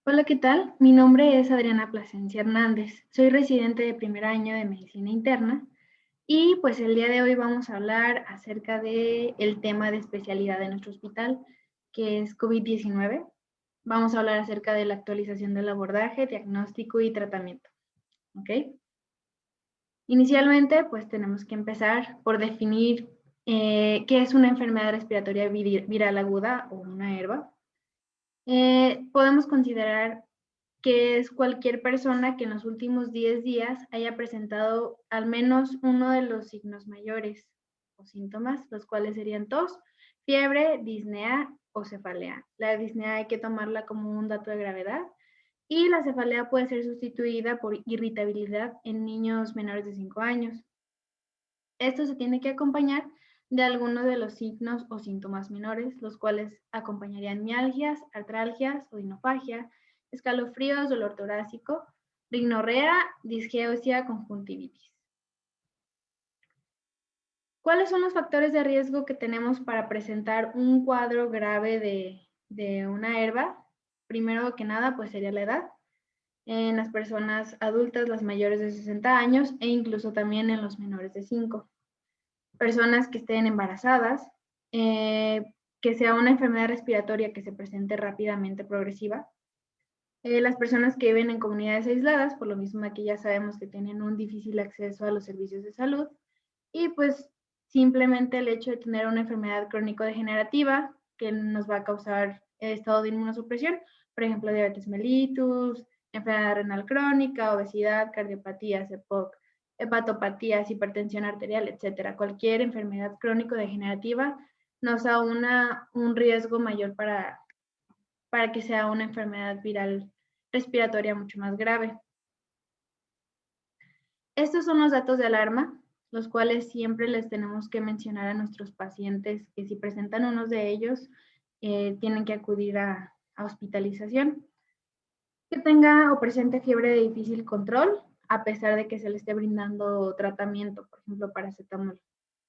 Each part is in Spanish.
Hola, ¿qué tal? Mi nombre es Adriana Plasencia Hernández. Soy residente de primer año de medicina interna y pues el día de hoy vamos a hablar acerca de el tema de especialidad de nuestro hospital, que es COVID-19. Vamos a hablar acerca de la actualización del abordaje, diagnóstico y tratamiento. ¿Ok? Inicialmente, pues tenemos que empezar por definir qué es una enfermedad respiratoria viral aguda o una ERVA. Podemos considerar que es cualquier persona que en los últimos 10 días haya presentado al menos uno de los signos mayores o síntomas, los cuales serían tos, fiebre, disnea o cefalea. La disnea hay que tomarla como un dato de gravedad y la cefalea puede ser sustituida por irritabilidad en niños menores de 5 años. Esto se tiene que acompañar de algunos de los signos o síntomas menores, los cuales acompañarían mialgias, artralgias, odinofagia, escalofríos, dolor torácico, rignorrea, disgeusia, conjuntivitis. ¿Cuáles son los factores de riesgo que tenemos para presentar un cuadro grave de una ERVA? Primero que nada, pues sería la edad. En las personas adultas, las mayores de 60 años e incluso también en los menores de 5. Personas que estén embarazadas, que sea una enfermedad respiratoria que se presente rápidamente progresiva, las personas que viven en comunidades aisladas, por lo mismo que ya sabemos que tienen un difícil acceso a los servicios de salud, y pues simplemente el hecho de tener una enfermedad crónico-degenerativa que nos va a causar estado de inmunosupresión, por ejemplo, diabetes mellitus, enfermedad renal crónica, obesidad, cardiopatía, CEPOC, hepatopatías, hipertensión arterial, etcétera. Cualquier enfermedad crónico-degenerativa nos aúna un riesgo mayor para que sea una enfermedad viral respiratoria mucho más grave. Estos son los datos de alarma, los cuales siempre les tenemos que mencionar a nuestros pacientes que si presentan unos de ellos, tienen que acudir a hospitalización. Que tenga o presente fiebre de difícil control, a pesar de que se le esté brindando tratamiento, por ejemplo, paracetamol.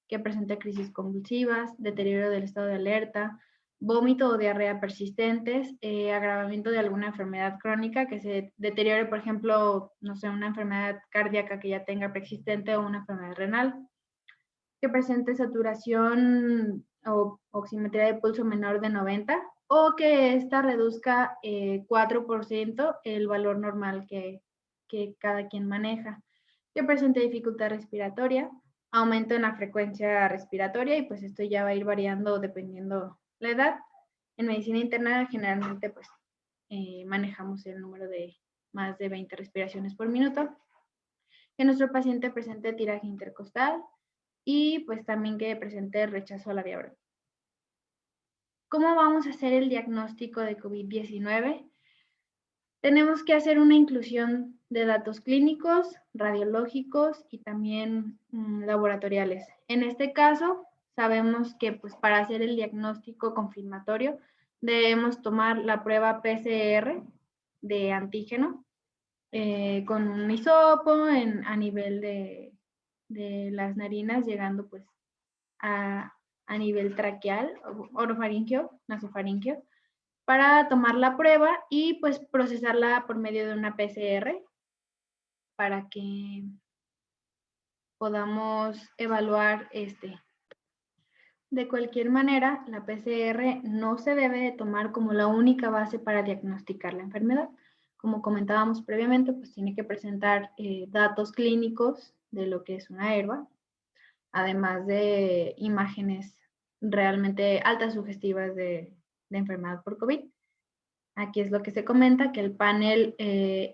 Que presente crisis convulsivas, deterioro del estado de alerta, vómito o diarrea persistentes, agravamiento de alguna enfermedad crónica que se deteriore, por ejemplo, no sé, una enfermedad cardíaca que ya tenga preexistente o una enfermedad renal, que presente saturación o oximetría de pulso menor de 90 o que ésta reduzca 4% el valor normal que cada quien maneja, que presente dificultad respiratoria, aumento en la frecuencia respiratoria y pues esto ya va a ir variando dependiendo la edad. En medicina interna generalmente pues manejamos el número de más de 20 respiraciones por minuto. Que nuestro paciente presente tiraje intercostal y pues también que presente rechazo a la vía oral. ¿Cómo vamos a hacer el diagnóstico de COVID-19? Tenemos que hacer una inclusión de datos clínicos, radiológicos y también laboratoriales. En este caso, sabemos que pues, para hacer el diagnóstico confirmatorio debemos tomar la prueba PCR de antígeno con un hisopo a nivel de las narinas, llegando pues a nivel traqueal, orofaringio, nasofaringio, para tomar la prueba y pues procesarla por medio de una PCR para que podamos evaluar este. De cualquier manera, la PCR no se debe de tomar como la única base para diagnosticar la enfermedad. Como comentábamos previamente, pues tiene que presentar datos clínicos de lo que es una ERVA, además de imágenes realmente altas sugestivas de enfermedad por COVID. Aquí es lo que se comenta, que el panel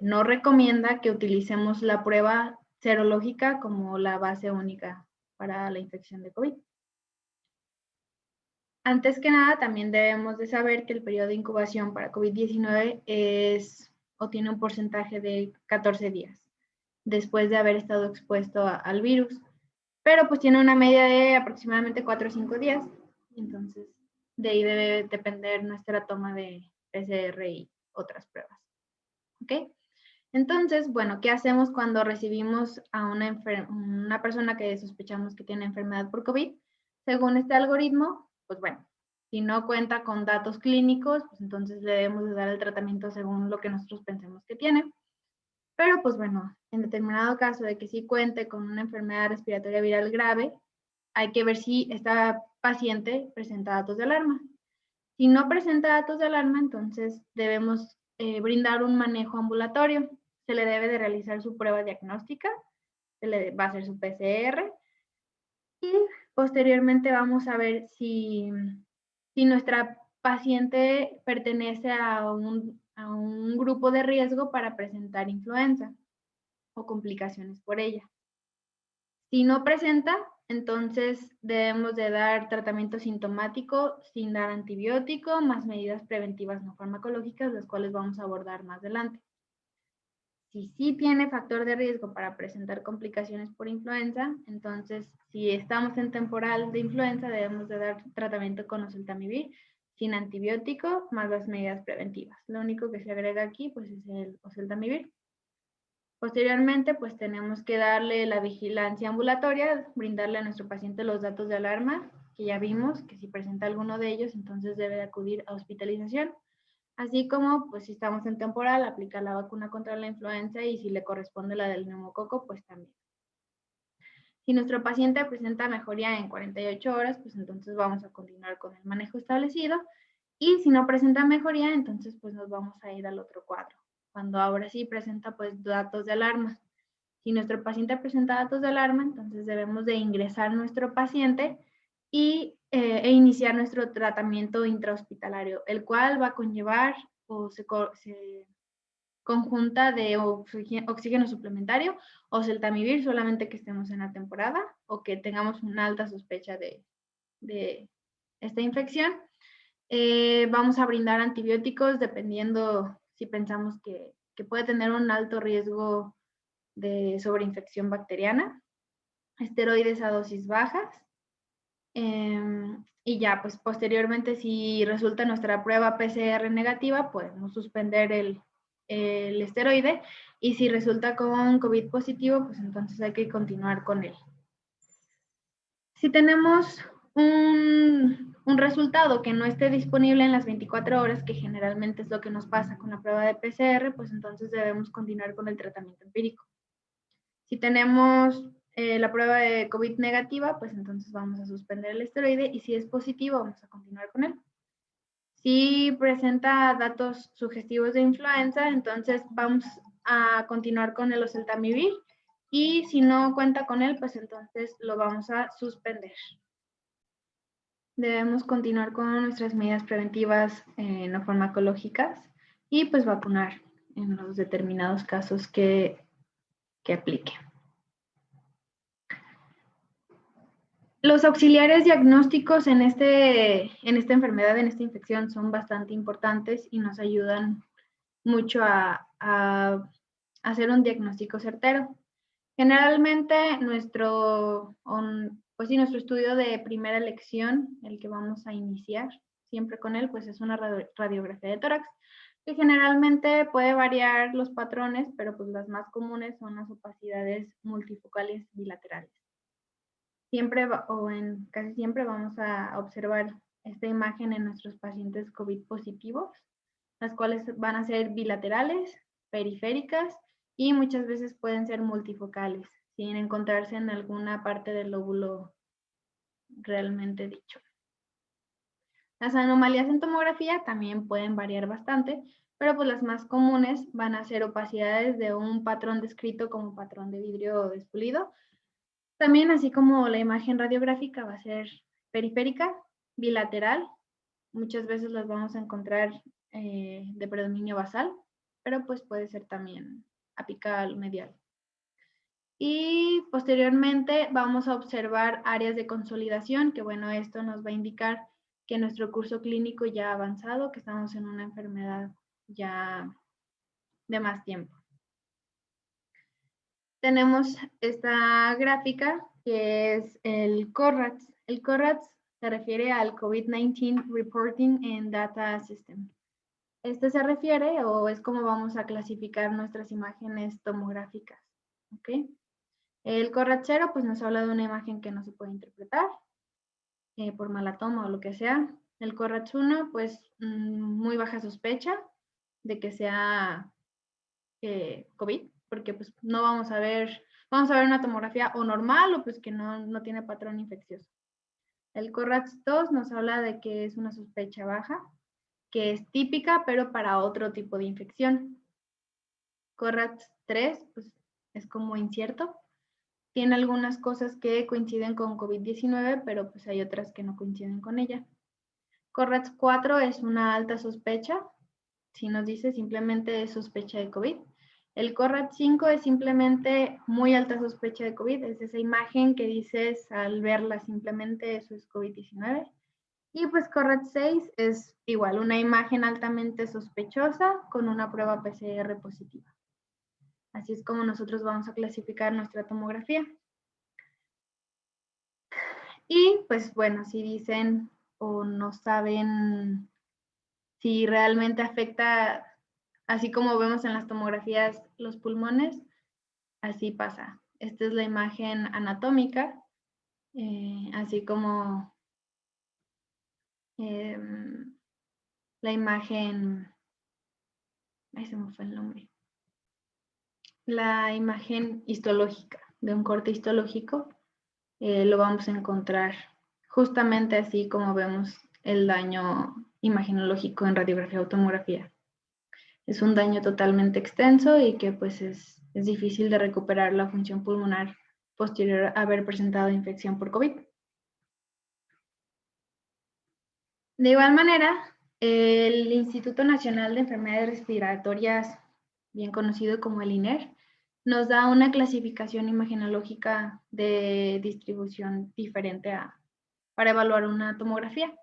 no recomienda que utilicemos la prueba serológica como la base única para la infección de COVID. Antes que nada, también debemos de saber que el periodo de incubación para COVID-19 es o tiene un porcentaje de 14 días después de haber estado expuesto al virus, pero pues tiene una media de aproximadamente 4 o 5 días, entonces de ahí debe depender nuestra toma de PCR y otras pruebas. ¿Ok? Entonces, bueno, ¿qué hacemos cuando recibimos a una persona que sospechamos que tiene enfermedad por COVID? Según este algoritmo, pues bueno, Si no cuenta con datos clínicos, pues entonces le debemos de dar el tratamiento según lo que nosotros pensemos que tiene. Pero pues bueno, en determinado caso de que sí cuente con una enfermedad respiratoria viral grave, hay que ver si esta paciente presenta datos de alarma. Si no presenta datos de alarma, entonces debemos brindar un manejo ambulatorio. Se le debe de realizar su prueba diagnóstica, se le va a hacer su PCR y posteriormente vamos a ver si nuestra paciente pertenece a un grupo de riesgo para presentar influenza o complicaciones por ella. Si no presenta, entonces debemos de dar tratamiento sintomático sin dar antibiótico, más medidas preventivas no farmacológicas, las cuales vamos a abordar más adelante. Si sí tiene factor de riesgo para presentar complicaciones por influenza, entonces si estamos en temporal de influenza debemos de dar tratamiento con oseltamivir sin antibiótico, más las medidas preventivas. Lo único que se agrega aquí pues es el oseltamivir. Posteriormente, pues tenemos que darle la vigilancia ambulatoria, brindarle a nuestro paciente los datos de alarma, que ya vimos que si presenta alguno de ellos, entonces debe de acudir a hospitalización. Así como, pues si estamos en temporal, aplicar la vacuna contra la influenza y si le corresponde la del neumococo, pues también. Si nuestro paciente presenta mejoría en 48 horas, pues entonces vamos a continuar con el manejo establecido. Y si no presenta mejoría, entonces pues nos vamos a ir al otro cuadro, cuando ahora sí presenta pues datos de alarma. Si nuestro paciente presenta datos de alarma, entonces debemos de ingresar nuestro paciente e iniciar nuestro tratamiento intrahospitalario, el cual va a conllevar o se conjunta de oxígeno suplementario o oseltamivir, solamente que estemos en la temporada o que tengamos una alta sospecha de esta infección. Vamos a brindar antibióticos dependiendo si pensamos que puede tener un alto riesgo de sobreinfección bacteriana, esteroides a dosis bajas, y ya, pues posteriormente si resulta nuestra prueba PCR negativa, podemos suspender el esteroide y si resulta con COVID positivo, pues entonces hay que continuar con él. Si tenemos un resultado que no esté disponible en las 24 horas, que generalmente es lo que nos pasa con la prueba de PCR, pues entonces debemos continuar con el tratamiento empírico. Si tenemos la prueba de COVID negativa, pues entonces vamos a suspender el esteroide y si es positivo, vamos a continuar con él. Si presenta datos sugestivos de influenza, entonces vamos a continuar con el oseltamivir y si no cuenta con él, pues entonces lo vamos a suspender. Debemos continuar con nuestras medidas preventivas no farmacológicas y pues vacunar en los determinados casos que aplique. Los auxiliares diagnósticos en esta enfermedad, en esta infección, son bastante importantes y nos ayudan mucho a hacer un diagnóstico certero. Generalmente nuestro estudio de primera elección, el que vamos a iniciar siempre con él, pues es una radiografía de tórax, que generalmente puede variar los patrones, pero pues las más comunes son las opacidades multifocales bilaterales. Casi siempre vamos a observar esta imagen en nuestros pacientes COVID positivos, las cuales van a ser bilaterales, periféricas y muchas veces pueden ser multifocales, sin encontrarse en alguna parte del lóbulo realmente dicho. Las anomalías en tomografía también pueden variar bastante, pero pues las más comunes van a ser opacidades de un patrón descrito como patrón de vidrio despulido. También, así como la imagen radiográfica va a ser periférica, bilateral, muchas veces las vamos a encontrar de predominio basal, pero pues puede ser también apical, medial. Y posteriormente vamos a observar áreas de consolidación, que bueno, esto nos va a indicar que nuestro curso clínico ya ha avanzado, que estamos en una enfermedad ya de más tiempo. Tenemos esta gráfica que es el CORRADS. El CORRADS se refiere al COVID-19 Reporting and Data System. Este se refiere o es como vamos a clasificar nuestras imágenes tomográficas. ¿Okay? El CORRAD 0 pues nos habla de una imagen que no se puede interpretar por mala toma o lo que sea. El CORRATS 1, pues muy baja sospecha de que sea COVID, porque pues no vamos a ver una tomografía o normal o pues que no tiene patrón infeccioso. El CORRATS 2 nos habla de que es una sospecha baja, que es típica, pero para otro tipo de infección. CORRATS 3, pues es como incierto. Tiene algunas cosas que coinciden con COVID-19, pero pues hay otras que no coinciden con ella. CORRATS 4 es una alta sospecha, si nos dice simplemente es sospecha de COVID. El CORRATS 5 es simplemente muy alta sospecha de COVID, es esa imagen que dices al verla simplemente eso es COVID-19. Y pues CORRATS 6 es igual, una imagen altamente sospechosa con una prueba PCR positiva. Así es como nosotros vamos a clasificar nuestra tomografía. Y pues bueno, si dicen o no saben si realmente afecta, así como vemos en las tomografías, los pulmones, así pasa. Esta es la imagen anatómica, así como la imagen, ahí se me fue el nombre, la imagen histológica, de un corte histológico, lo vamos a encontrar justamente así como vemos el daño imagenológico en radiografía o tomografía. Es un daño totalmente extenso y que pues es difícil de recuperar la función pulmonar posterior a haber presentado infección por COVID. De igual manera, el Instituto Nacional de Enfermedades Respiratorias, bien conocido como el INER, nos da una clasificación imagenológica de distribución diferente para evaluar una tomografía.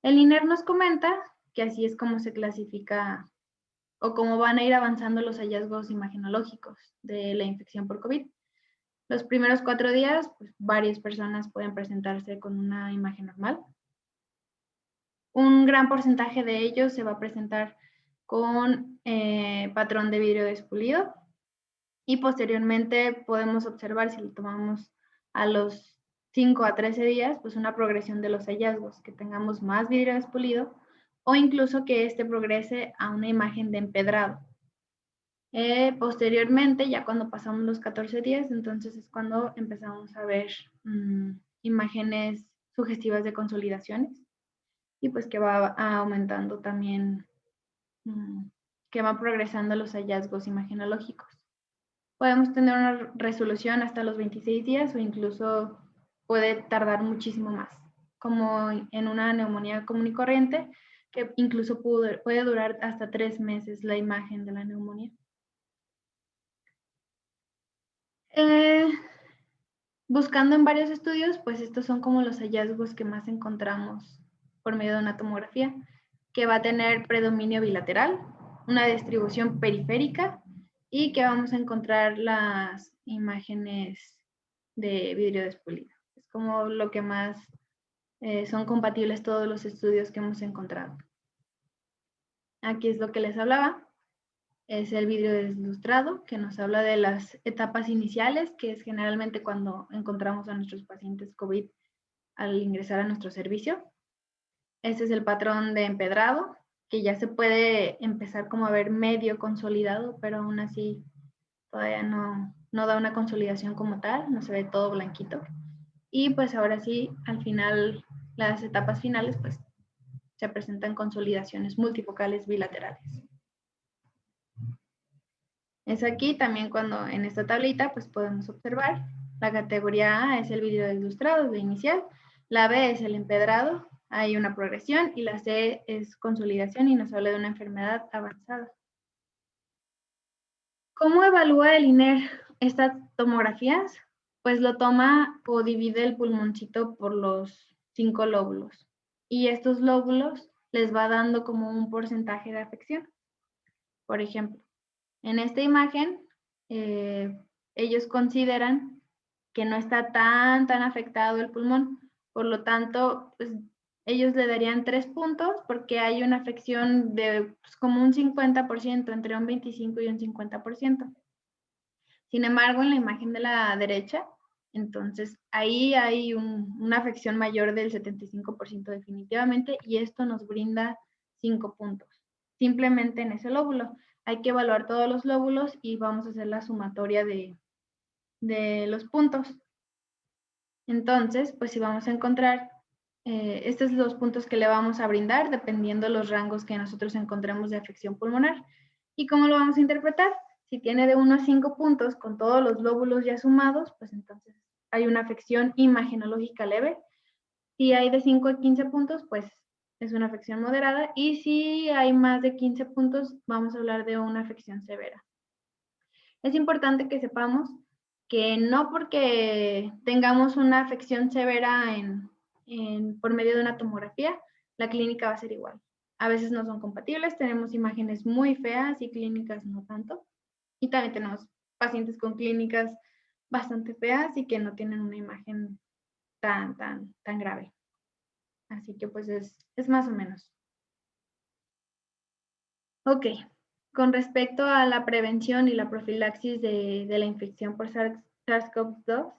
El INER nos comenta que así es como se clasifica o cómo van a ir avanzando los hallazgos imagenológicos de la infección por COVID. Los primeros 4 días, pues varias personas pueden presentarse con una imagen normal. Un gran porcentaje de ellos se va a presentar con patrón de vidrio despulido y posteriormente podemos observar, si lo tomamos a los 5 a 13 días, pues una progresión de los hallazgos, que tengamos más vidrio despulido o incluso que este progrese a una imagen de empedrado. Posteriormente, ya cuando pasamos los 14 días, entonces es cuando empezamos a ver imágenes sugestivas de consolidaciones y pues que va aumentando también, que van progresando los hallazgos imagenológicos. Podemos tener una resolución hasta los 26 días o incluso puede tardar muchísimo más, como en una neumonía común y corriente, que incluso puede durar hasta 3 meses la imagen de la neumonía. Buscando en varios estudios, pues estos son como los hallazgos que más encontramos por medio de una tomografía, que va a tener predominio bilateral, una distribución periférica y que vamos a encontrar las imágenes de vidrio despulido. Es como lo que más son compatibles todos los estudios que hemos encontrado. Aquí es lo que les hablaba. Es el vidrio deslustrado, que nos habla de las etapas iniciales, que es generalmente cuando encontramos a nuestros pacientes COVID al ingresar a nuestro servicio. Este es el patrón de empedrado, que ya se puede empezar como a ver medio consolidado, pero aún así todavía no da una consolidación como tal, no se ve todo blanquito. Y pues ahora sí, al final, las etapas finales, pues se presentan consolidaciones multifocales bilaterales. Es aquí también cuando en esta tablita pues podemos observar la categoría A es el vidrio deslustrado de inicial, la B es el empedrado, hay una progresión y la C es consolidación y nos habla de una enfermedad avanzada. ¿Cómo evalúa el INER estas tomografías? Pues lo toma o divide el pulmoncito por los 5 lóbulos y estos lóbulos les va dando como un porcentaje de afección. Por ejemplo, en esta imagen, ellos consideran que no está tan afectado el pulmón, por lo tanto, pues, ellos le darían 3 puntos porque hay una afección de pues, como un 50%, entre un 25 y un 50%. Sin embargo, en la imagen de la derecha, Entonces, ahí hay una afección mayor del 75% definitivamente y esto nos brinda 5 puntos. Simplemente en ese lóbulo. Hay que evaluar todos los lóbulos y vamos a hacer la sumatoria de los puntos. Entonces, pues si vamos a encontrar, estos son los puntos que le vamos a brindar dependiendo los rangos que nosotros encontremos de afección pulmonar. ¿Y cómo lo vamos a interpretar? Si tiene de 1 a 5 puntos con todos los lóbulos ya sumados, pues entonces hay una afección imagenológica leve. Si hay de 5 a 15 puntos, pues es una afección moderada. Y si hay más de 15 puntos, vamos a hablar de una afección severa. Es importante que sepamos que no porque tengamos una afección severa por medio de una tomografía, la clínica va a ser igual. A veces no son compatibles, tenemos imágenes muy feas y clínicas no tanto. Y también tenemos pacientes con clínicas bastante feas y que no tienen una imagen tan grave. Así que pues es más o menos. Ok, con respecto a la prevención y la profilaxis de la infección por SARS-CoV-2,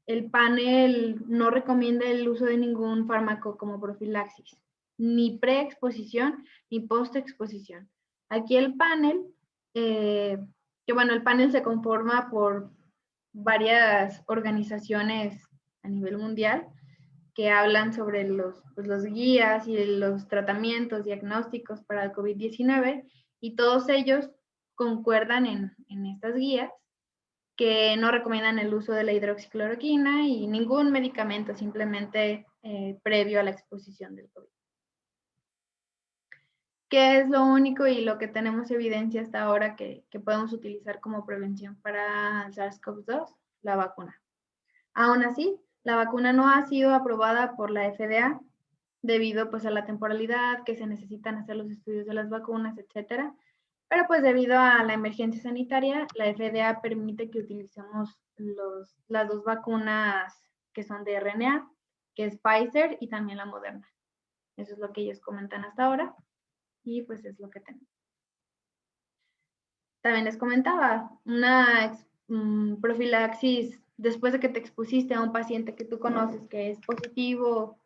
el panel no recomienda el uso de ningún fármaco como profilaxis, ni preexposición ni postexposición. Aquí el panel, que bueno, el panel se conforma por varias organizaciones a nivel mundial que hablan sobre los guías y los tratamientos diagnósticos para el COVID-19 y todos ellos concuerdan en estas guías que no recomiendan el uso de la hidroxicloroquina y ningún medicamento simplemente previo a la exposición del COVID. ¿Qué es lo único y lo que tenemos evidencia hasta ahora que podemos utilizar como prevención para SARS-CoV-2? La vacuna. Aún así, la vacuna no ha sido aprobada por la FDA debido pues a la temporalidad que se necesitan hacer los estudios de las vacunas, etcétera. Pero pues debido a la emergencia sanitaria, la FDA permite que utilicemos las dos vacunas que son de RNA, que es Pfizer y también la Moderna. Eso es lo que ellos comentan hasta ahora y pues es lo que tenemos. También les comentaba, una profilaxis después de que te expusiste a un paciente que tú conoces que es positivo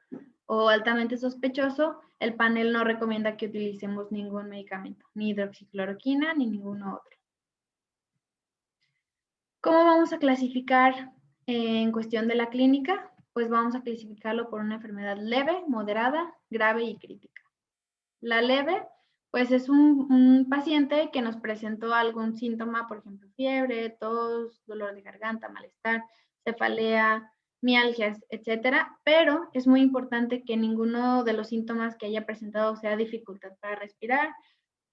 o altamente sospechoso, el panel no recomienda que utilicemos ningún medicamento, ni hidroxicloroquina ni ninguno otro. ¿Cómo vamos a clasificar en cuestión de la clínica? Pues vamos a clasificarlo por una enfermedad leve, moderada, grave y crítica. La leve, pues es un paciente que nos presentó algún síntoma, por ejemplo, fiebre, tos, dolor de garganta, malestar, cefalea, mialgias, etcétera, pero es muy importante que ninguno de los síntomas que haya presentado sea dificultad para respirar,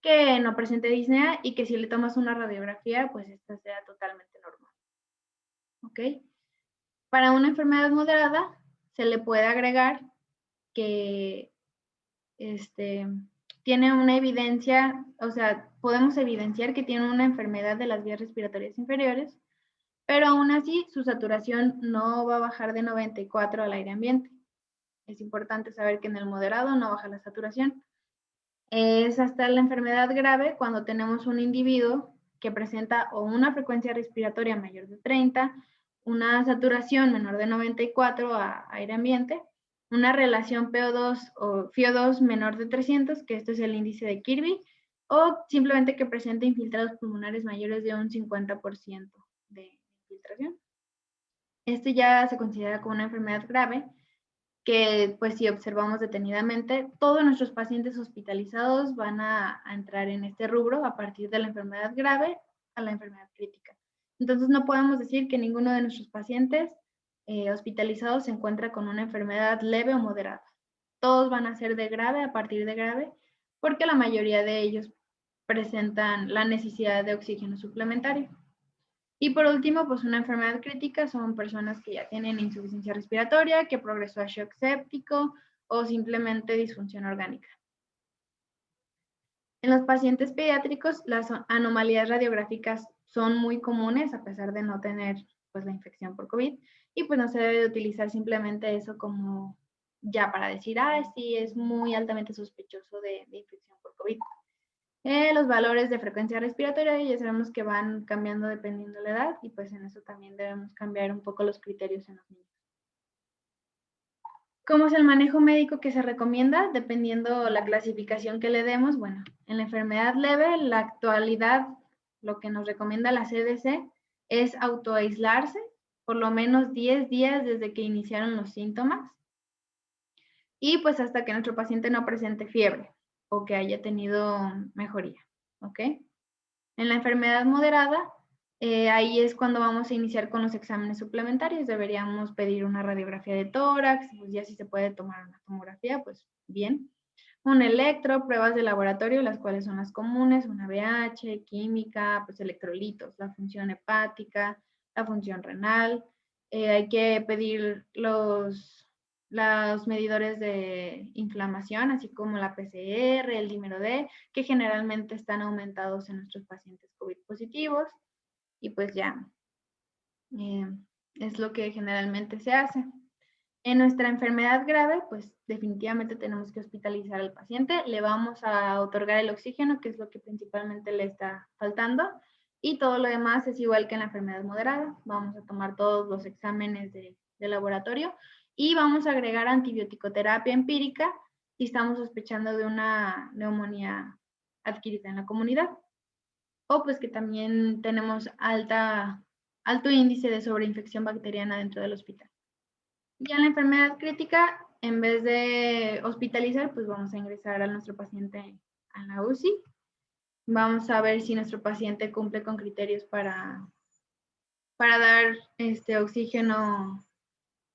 que no presente disnea y que si le tomas una radiografía, pues esta sea totalmente normal. ¿Ok? Para una enfermedad moderada, se le puede agregar que tiene una evidencia, o sea, podemos evidenciar que tiene una enfermedad de las vías respiratorias inferiores, pero aún así su saturación no va a bajar de 94 al aire ambiente. Es importante saber que en el moderado no baja la saturación. Es hasta la enfermedad grave cuando tenemos un individuo que presenta o una frecuencia respiratoria mayor de 30, una saturación menor de 94 a aire ambiente, una relación PO2 o FiO2 menor de 300, que esto es el índice de Kirby, o simplemente que presente infiltrados pulmonares mayores de un 50% de infiltración. Este ya se considera como una enfermedad grave, que pues si observamos detenidamente, todos nuestros pacientes hospitalizados van a entrar en este rubro a partir de la enfermedad grave a la enfermedad crítica. Entonces no podemos decir que ninguno de nuestros pacientes hospitalizados se encuentra con una enfermedad leve o moderada. Todos van a ser de grave a partir de grave porque la mayoría de ellos presentan la necesidad de oxígeno suplementario. Y por último, pues una enfermedad crítica son personas que ya tienen insuficiencia respiratoria, que progresó a shock séptico o simplemente disfunción orgánica. En los pacientes pediátricos, las anomalías radiográficas son muy comunes a pesar de no tener pues, la infección por COVID y pues no se debe de utilizar simplemente eso como ya para decir, sí, es muy altamente sospechoso de infección por COVID. Los valores de frecuencia respiratoria ya sabemos que van cambiando dependiendo de la edad y pues en eso también debemos cambiar un poco los criterios en los niños. ¿Cómo es el manejo médico que se recomienda? Dependiendo la clasificación que le demos. Bueno, en la enfermedad leve, la actualidad, lo que nos recomienda la CDC es autoaislarse por lo menos 10 días desde que iniciaron los síntomas y pues hasta que nuestro paciente no presente fiebre o que haya tenido mejoría, ¿ok? En la enfermedad moderada, ahí es cuando vamos a iniciar con los exámenes suplementarios. Deberíamos pedir una radiografía de tórax, pues ya si se puede tomar una tomografía, pues bien. Un electro, pruebas de laboratorio, las cuales son las comunes, una BH, química, pues electrolitos, la función hepática, la función renal. Hay que pedir los medidores de inflamación, así como la PCR, el dímero D, que generalmente están aumentados en nuestros pacientes COVID positivos. Y pues ya, es lo que generalmente se hace. En nuestra enfermedad grave, pues definitivamente tenemos que hospitalizar al paciente. Le vamos a otorgar el oxígeno, que es lo que principalmente le está faltando. Y todo lo demás es igual que en la enfermedad moderada. Vamos a tomar todos los exámenes de laboratorio y vamos a agregar antibiótico-terapia empírica si estamos sospechando de una neumonía adquirida en la comunidad. O pues que también tenemos alto índice de sobreinfección bacteriana dentro del hospital. Y en la enfermedad crítica, en vez de hospitalizar, pues vamos a ingresar a nuestro paciente a la UCI. Vamos a ver si nuestro paciente cumple con criterios para dar oxígeno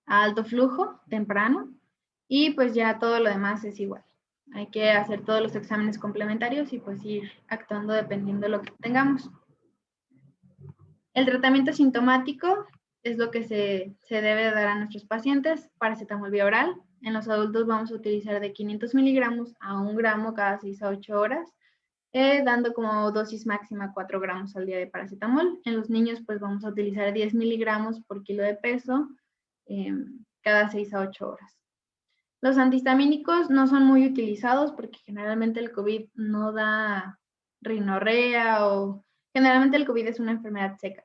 a alto flujo temprano y pues ya todo lo demás es igual. Hay que hacer todos los exámenes complementarios y pues ir actuando dependiendo de lo que tengamos. El tratamiento sintomático es lo que se debe dar a nuestros pacientes. Paracetamol vía oral. En los adultos vamos a utilizar de 500 miligramos a 1 gramo cada 6 a 8 horas, dando como dosis máxima 4 gramos al día de paracetamol. En los niños pues vamos a utilizar 10 miligramos por kilo de peso cada 6 a 8 horas. Los antihistamínicos no son muy utilizados porque generalmente el COVID no da rinorrea o generalmente el COVID es una enfermedad seca.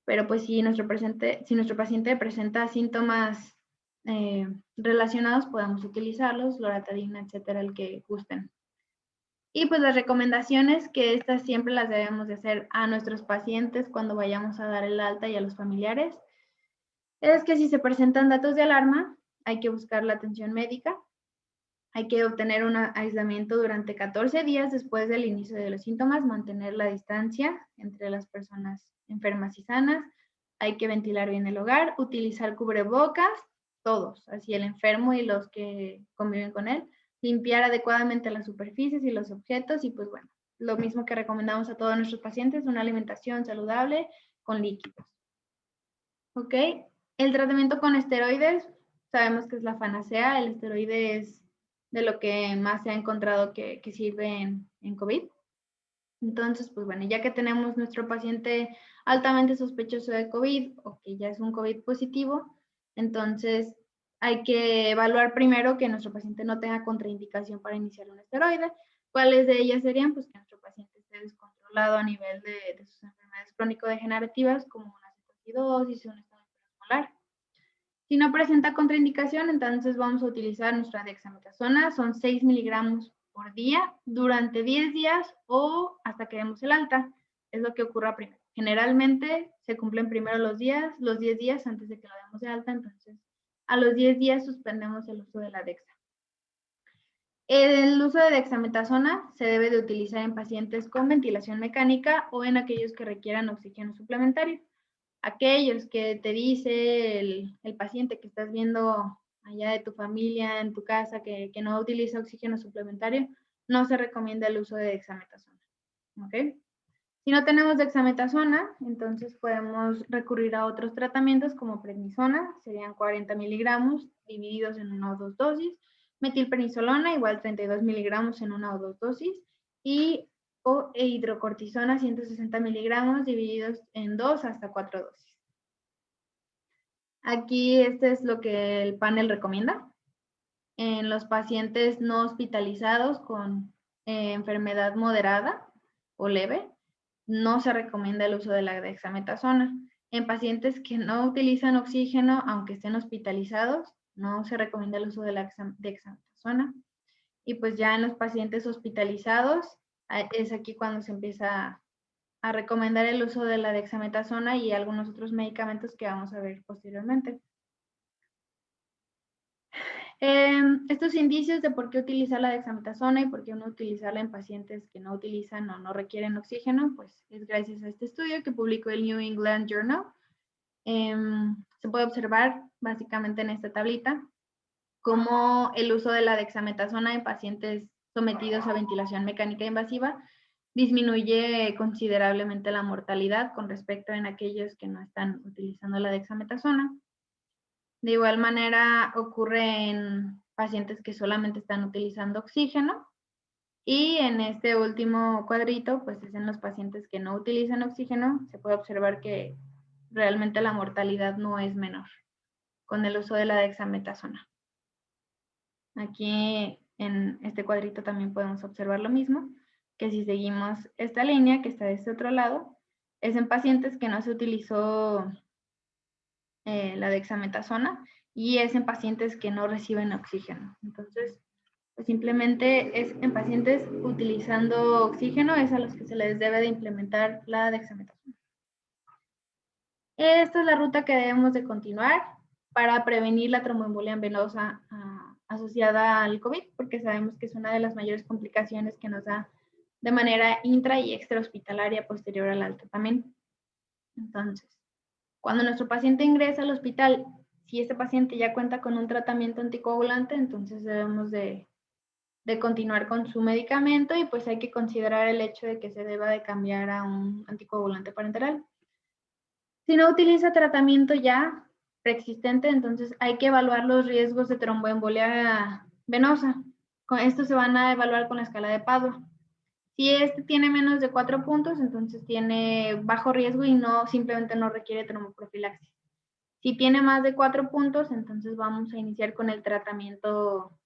Pero pues si nuestro paciente presenta síntomas relacionados, podemos utilizarlos, loratadina, etcétera, el que gusten. Y pues las recomendaciones, que estas siempre las debemos de hacer a nuestros pacientes cuando vayamos a dar el alta y a los familiares, es que si se presentan datos de alarma, hay que buscar la atención médica, hay que obtener un aislamiento durante 14 días después del inicio de los síntomas, mantener la distancia entre las personas enfermas y sanas, hay que ventilar bien el hogar, utilizar cubrebocas, todos, así el enfermo y los que conviven con él, limpiar adecuadamente las superficies y los objetos y pues bueno, lo mismo que recomendamos a todos nuestros pacientes, una alimentación saludable con líquidos. ¿Ok? El tratamiento con esteroides, sabemos que es la panacea, el esteroide es de lo que más se ha encontrado que sirve en COVID. Entonces, pues bueno, ya que tenemos nuestro paciente altamente sospechoso de COVID o que ya es un COVID positivo, entonces hay que evaluar primero que nuestro paciente no tenga contraindicación para iniciar un esteroide. ¿Cuáles de ellas serían? Pues que nuestro paciente esté descontrolado a nivel de sus enfermedades crónico-degenerativas como una cetoacidosis, un estado hiperosmolar. Si no presenta contraindicación, entonces vamos a utilizar nuestra dexametasona, son 6 miligramos por día durante 10 días o hasta que demos el alta. Es lo que ocurra primero. Generalmente se cumplen primero los 10 días antes de que lo demos de alta, entonces a los 10 días suspendemos el uso de la dexa. El uso de dexametasona se debe de utilizar en pacientes con ventilación mecánica o en aquellos que requieran oxígeno suplementario. Aquellos que te dice el paciente que estás viendo allá de tu familia, en tu casa, que no utiliza oxígeno suplementario, no se recomienda el uso de dexametasona. ¿Ok? Si no tenemos dexametasona, entonces podemos recurrir a otros tratamientos como prednisona, serían 40 miligramos divididos en una o dos dosis, metilprednisolona, igual 32 miligramos en una o dos dosis, y o hidrocortisona 160 miligramos divididos en 2 hasta 4 dosis. Aquí este es lo que el panel recomienda. En los pacientes no hospitalizados con enfermedad moderada o leve, no se recomienda el uso de la dexametasona. En pacientes que no utilizan oxígeno, aunque estén hospitalizados, no se recomienda el uso de la dexametasona. Y pues ya en los pacientes hospitalizados, es aquí cuando se empieza a recomendar el uso de la dexametasona y algunos otros medicamentos que vamos a ver posteriormente. Estos indicios de por qué utilizar la dexametasona y por qué no utilizarla en pacientes que no utilizan o no requieren oxígeno, pues es gracias a este estudio que publicó el New England Journal. Se puede observar básicamente en esta tablita cómo el uso de la dexametasona en pacientes sometidos a ventilación mecánica invasiva disminuye considerablemente la mortalidad con respecto en aquellos que no están utilizando la dexametasona. De igual manera ocurre en pacientes que solamente están utilizando oxígeno y en este último cuadrito pues es en los pacientes que no utilizan oxígeno. Se puede observar que realmente la mortalidad no es menor con el uso de la dexametasona. Aquí en este cuadrito también podemos observar lo mismo, que si seguimos esta línea que está de este otro lado, es en pacientes que no se utilizó la dexametasona y es en pacientes que no reciben oxígeno. Entonces, pues simplemente es en pacientes utilizando oxígeno, es a los que se les debe de implementar la dexametasona. Esta es la ruta que debemos de continuar para prevenir la tromboembolia venosa asociada al COVID, porque sabemos que es una de las mayores complicaciones que nos da de manera intra y extrahospitalaria posterior al alta también. Entonces, cuando nuestro paciente ingresa al hospital, si este paciente ya cuenta con un tratamiento anticoagulante, entonces debemos de continuar con su medicamento y pues hay que considerar el hecho de que se deba de cambiar a un anticoagulante parenteral. Si no utiliza tratamiento ya preexistente, entonces hay que evaluar los riesgos de tromboembolia venosa. Con esto se van a evaluar con la escala de Padua. Si este tiene menos de 4 puntos, entonces tiene bajo riesgo y simplemente no requiere tromboprofilaxis. Si tiene más de 4 puntos, entonces vamos a iniciar con el tratamiento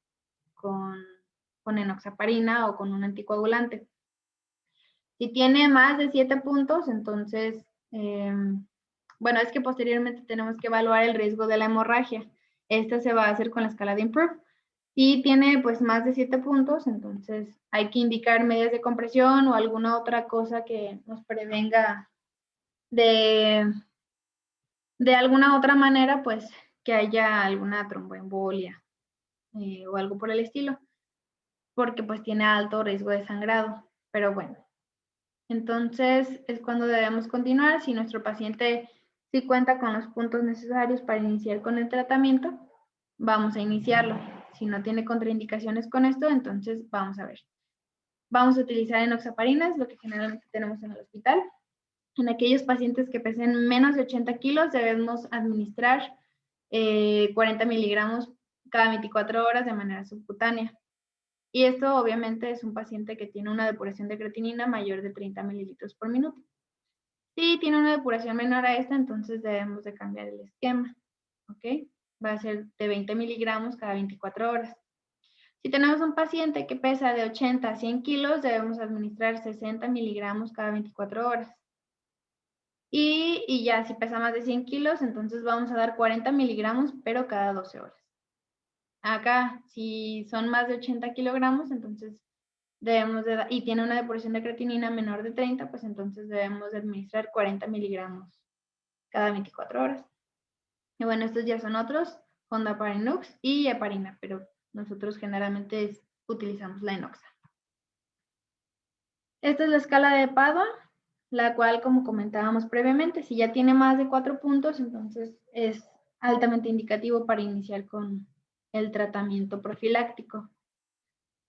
con enoxaparina o con un anticoagulante. Si tiene más de 7 puntos, entonces, bueno, es que posteriormente tenemos que evaluar el riesgo de la hemorragia. Esta se va a hacer con la escala de IMPROVE. Si tiene pues más de 7 puntos, entonces hay que indicar medidas de compresión o alguna otra cosa que nos prevenga de alguna otra manera, pues que haya alguna tromboembolia o algo por el estilo, porque pues tiene alto riesgo de sangrado. Pero bueno, entonces es cuando debemos continuar. Si nuestro paciente sí cuenta con los puntos necesarios para iniciar con el tratamiento, vamos a iniciarlo. Si no tiene contraindicaciones con esto, entonces vamos a ver. Vamos a utilizar enoxaparinas, lo que generalmente tenemos en el hospital. En aquellos pacientes que pesen menos de 80 kilos, debemos administrar 40 miligramos cada 24 horas de manera subcutánea. Y esto obviamente es un paciente que tiene una depuración de creatinina mayor de 30 mililitros por minuto. Si tiene una depuración menor a esta, entonces debemos de cambiar el esquema. ¿Ok? Va a ser de 20 miligramos cada 24 horas. Si tenemos un paciente que pesa de 80 a 100 kilos, debemos administrar 60 miligramos cada 24 horas. Y ya si pesa más de 100 kilos, entonces vamos a dar 40 miligramos, pero cada 12 horas. Acá, si son más de 80 kilogramos, entonces debemos de, y tiene una depuración de creatinina menor de 30, pues entonces debemos de administrar 40 miligramos cada 24 horas. Y bueno, estos ya son otros, fondaparinux y heparina, pero nosotros generalmente utilizamos la enoxa. Esta es la escala de Padua, la cual, como comentábamos previamente, si ya tiene más de 4 puntos, entonces es altamente indicativo para iniciar con el tratamiento profiláctico.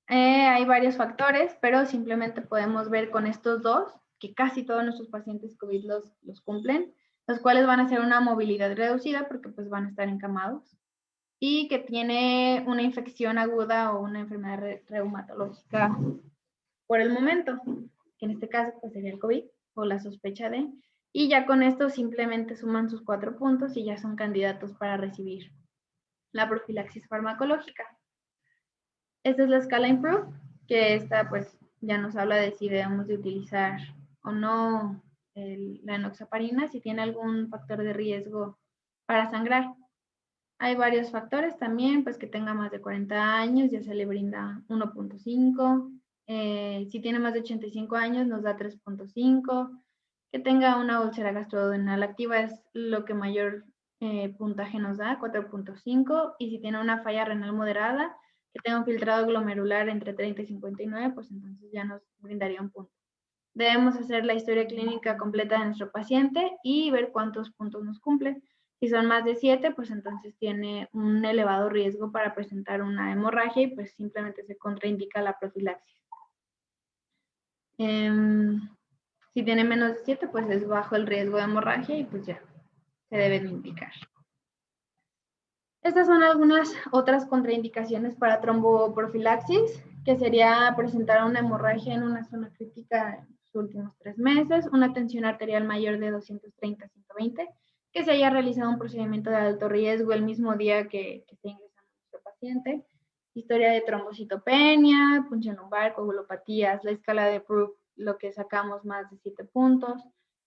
Hay varios factores, pero simplemente podemos ver con estos dos, que casi todos nuestros pacientes COVID los cumplen, los cuales van a hacer una movilidad reducida porque pues van a estar encamados, y que tiene una infección aguda o una enfermedad reumatológica por el momento, que en este caso pues sería el COVID o la sospecha de, y ya con esto simplemente suman sus 4 puntos y ya son candidatos para recibir la profilaxis farmacológica. Esta es la escala IMPROVE, que esta pues ya nos habla de si debemos de utilizar o no la enoxaparina, si tiene algún factor de riesgo para sangrar. Hay varios factores también, pues que tenga más de 40 años, ya se le brinda 1.5. Si tiene más de 85 años, nos da 3.5. Que tenga una úlcera gastroduodenal activa es lo que mayor puntaje nos da, 4.5. Y si tiene una falla renal moderada, que tenga un filtrado glomerular entre 30 y 59, pues entonces ya nos brindaría un punto. Debemos hacer la historia clínica completa de nuestro paciente y ver cuántos puntos nos cumple. Si son más de 7, pues entonces tiene un elevado riesgo para presentar una hemorragia y pues simplemente se contraindica la profilaxis. Si tiene menos de 7, pues es bajo el riesgo de hemorragia y pues ya se deben indicar. Estas son algunas otras contraindicaciones para tromboprofilaxis, que sería presentar una hemorragia en una zona crítica en los últimos 3 meses, una tensión arterial mayor de 230-120, que se haya realizado un procedimiento de alto riesgo el mismo día que esté ingresando nuestro paciente, historia de trombocitopenia, punción lumbar, coagulopatías, la escala de Proof, lo que sacamos más de 7 puntos,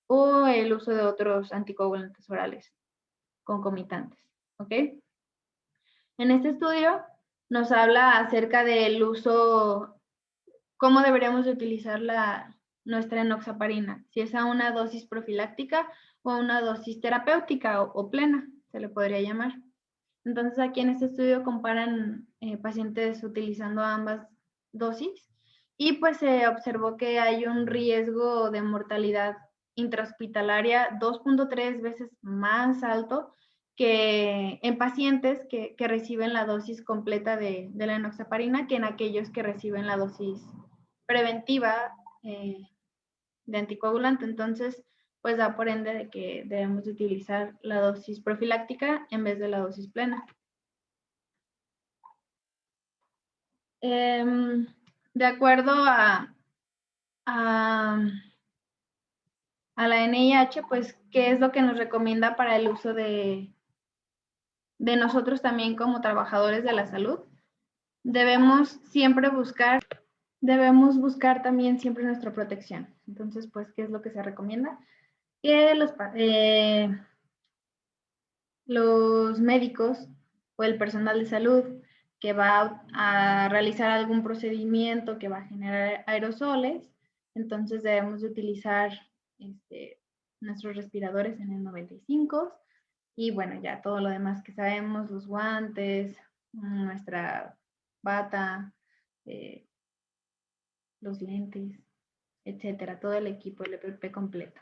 o el uso de otros anticoagulantes orales concomitantes, ¿ok? En este estudio nos habla acerca del uso, cómo deberíamos de utilizar nuestra enoxaparina, si es a una dosis profiláctica o a una dosis terapéutica o plena, se le podría llamar. Entonces aquí en este estudio comparan pacientes utilizando ambas dosis y pues se observó que hay un riesgo de mortalidad intrahospitalaria 2.3 veces más alto que en pacientes que reciben la dosis completa de la enoxaparina que en aquellos que reciben la dosis preventiva de anticoagulante. Entonces, pues da por ende de que debemos de utilizar la dosis profiláctica en vez de la dosis plena. De acuerdo a la NIH, pues, ¿qué es lo que nos recomienda para el uso de nosotros también como trabajadores de la salud? Debemos buscar también siempre nuestra protección. Entonces, pues, ¿qué es lo que se recomienda? Que los médicos o el personal de salud que va a realizar algún procedimiento que va a generar aerosoles, entonces debemos de utilizar nuestros respiradores N95 y bueno, ya todo lo demás que sabemos, los guantes, nuestra bata, los lentes, etcétera, todo el equipo, el EPP completo.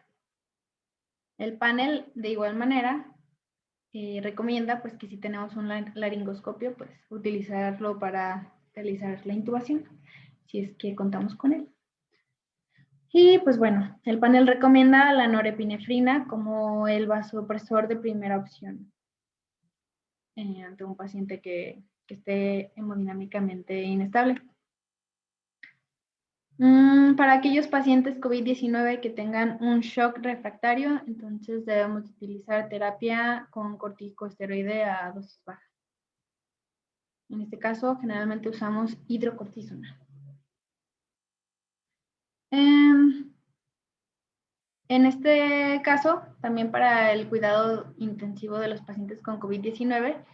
El panel, de igual manera, recomienda pues que si tenemos un laringoscopio, pues utilizarlo para realizar la intubación, si es que contamos con él. Y pues bueno, el panel recomienda la norepinefrina como el vasopresor de primera opción ante un paciente que esté hemodinámicamente inestable. Para aquellos pacientes COVID-19 que tengan un shock refractario, entonces debemos utilizar terapia con corticosteroide a dosis bajas. En este caso, generalmente usamos hidrocortisona. En este caso, también para el cuidado intensivo de los pacientes con COVID-19,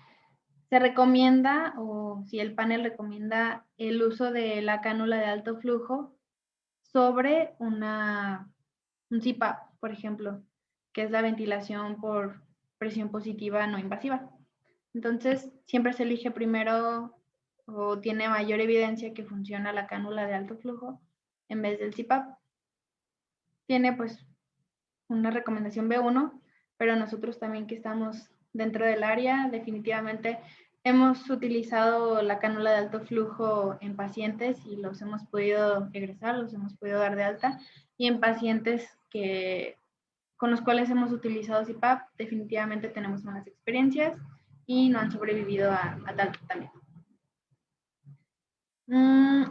se recomienda, o si el panel recomienda, el uso de la cánula de alto flujo sobre un CPAP, por ejemplo, que es la ventilación por presión positiva no invasiva. Entonces, siempre se elige primero o tiene mayor evidencia que funciona la cánula de alto flujo en vez del CPAP. Tiene pues una recomendación B1, pero nosotros también que estamos dentro del área, definitivamente hemos utilizado la cánula de alto flujo en pacientes y los hemos podido egresar, los hemos podido dar de alta, y en pacientes con los cuales hemos utilizado CPAP, definitivamente tenemos malas experiencias y no han sobrevivido a tal tratamiento.